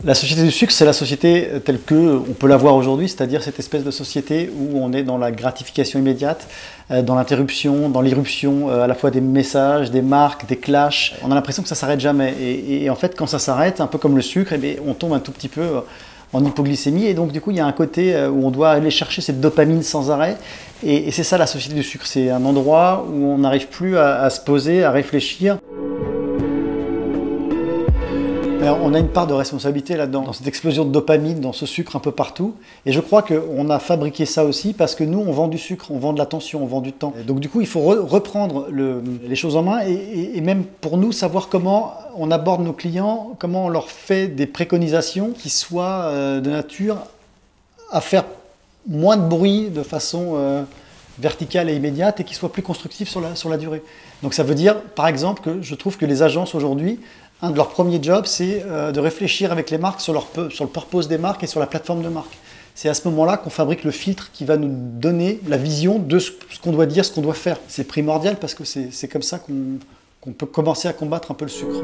La société du sucre, c'est la société telle qu'on peut la voir aujourd'hui, c'est-à-dire cette espèce de société où on est dans la gratification immédiate, dans l'interruption, dans l'irruption à la fois des messages, des marques, des clashs. On a l'impression que ça s'arrête jamais. Et en fait, quand ça s'arrête, un peu comme le sucre, eh bien, on tombe un tout petit peu en hypoglycémie. Et donc, du coup, il y a un côté où on doit aller chercher cette dopamine sans arrêt. Et c'est ça la société du sucre. C'est un endroit où on n'arrive plus à se poser, à réfléchir. Alors, on a une part de responsabilité là-dedans, dans cette explosion de dopamine, dans ce sucre un peu partout. Et je crois qu'on a fabriqué ça aussi parce que nous, on vend du sucre, on vend de l'attention, on vend du temps. Et donc du coup, il faut reprendre les choses en main et même pour nous, savoir comment on aborde nos clients, comment on leur fait des préconisations qui soient de nature à faire moins de bruit de façon verticale et immédiate et qui soient plus constructives sur la durée. Donc ça veut dire, par exemple, que je trouve que les agences aujourd'hui, un de leurs premiers jobs, c'est de réfléchir avec les marques sur le purpose des marques et sur la plateforme de marque. C'est à ce moment-là qu'on fabrique le filtre qui va nous donner la vision de ce qu'on doit dire, ce qu'on doit faire. C'est primordial parce que c'est comme ça qu'on peut commencer à combattre un peu le sucre.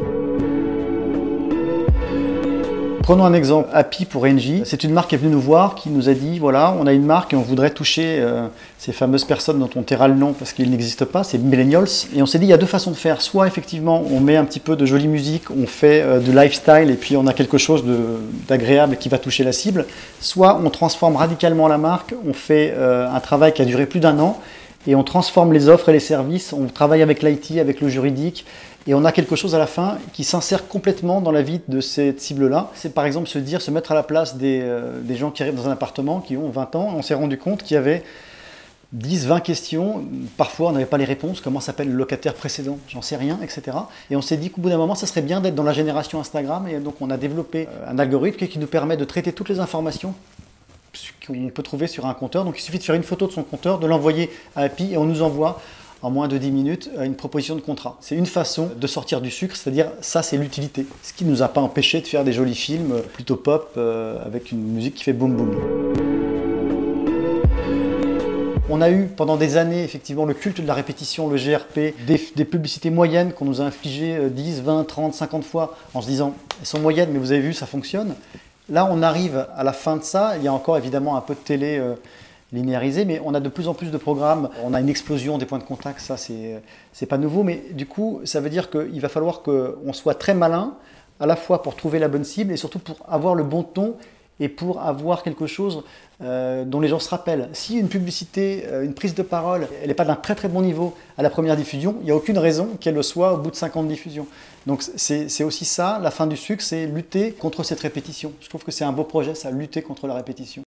Prenons un exemple, Happy pour Engie. C'est une marque qui est venue nous voir, qui nous a dit, voilà, on a une marque et on voudrait toucher ces fameuses personnes dont on taira le nom parce qu'ils n'existent pas, c'est Millennials. Et on s'est dit, il y a deux façons de faire. Soit effectivement, on met un petit peu de jolie musique, on fait du lifestyle et puis on a quelque chose d'agréable qui va toucher la cible. Soit on transforme radicalement la marque, on fait un travail qui a duré plus d'un an et on transforme les offres et les services, on travaille avec l'IT, avec le juridique. Et on a quelque chose à la fin qui s'insère complètement dans la vie de cette cible-là. C'est par exemple se mettre à la place des gens qui arrivent dans un appartement, qui ont 20 ans. On s'est rendu compte qu'il y avait 10, 20 questions. Parfois, on n'avait pas les réponses. Comment s'appelle le locataire précédent? J'en sais rien, etc. Et on s'est dit qu'au bout d'un moment, ça serait bien d'être dans la génération Instagram. Et donc, on a développé un algorithme qui nous permet de traiter toutes les informations qu'on peut trouver sur un compteur. Donc, il suffit de faire une photo de son compteur, de l'envoyer à Happy et on nous envoie en moins de 10 minutes, une proposition de contrat. C'est une façon de sortir du sucre, c'est-à-dire ça c'est l'utilité. Ce qui ne nous a pas empêché de faire des jolis films plutôt pop avec une musique qui fait boum boum. On a eu pendant des années effectivement le culte de la répétition, le GRP, des publicités moyennes qu'on nous a infligées 10, 20, 30, 50 fois en se disant elles sont moyennes mais vous avez vu ça fonctionne. Là on arrive à la fin de ça, il y a encore évidemment un peu de télé linéarisé, mais on a de plus en plus de programmes, on a une explosion des points de contact, ça c'est pas nouveau, mais du coup ça veut dire qu'il va falloir qu'on soit très malin, à la fois pour trouver la bonne cible et surtout pour avoir le bon ton et pour avoir quelque chose dont les gens se rappellent. Si une publicité, une prise de parole, elle n'est pas d'un très très bon niveau à la première diffusion, il n'y a aucune raison qu'elle le soit au bout de 50 diffusions. Donc c'est aussi ça, la fin du sucre, c'est lutter contre cette répétition. Je trouve que c'est un beau projet, ça, lutter contre la répétition.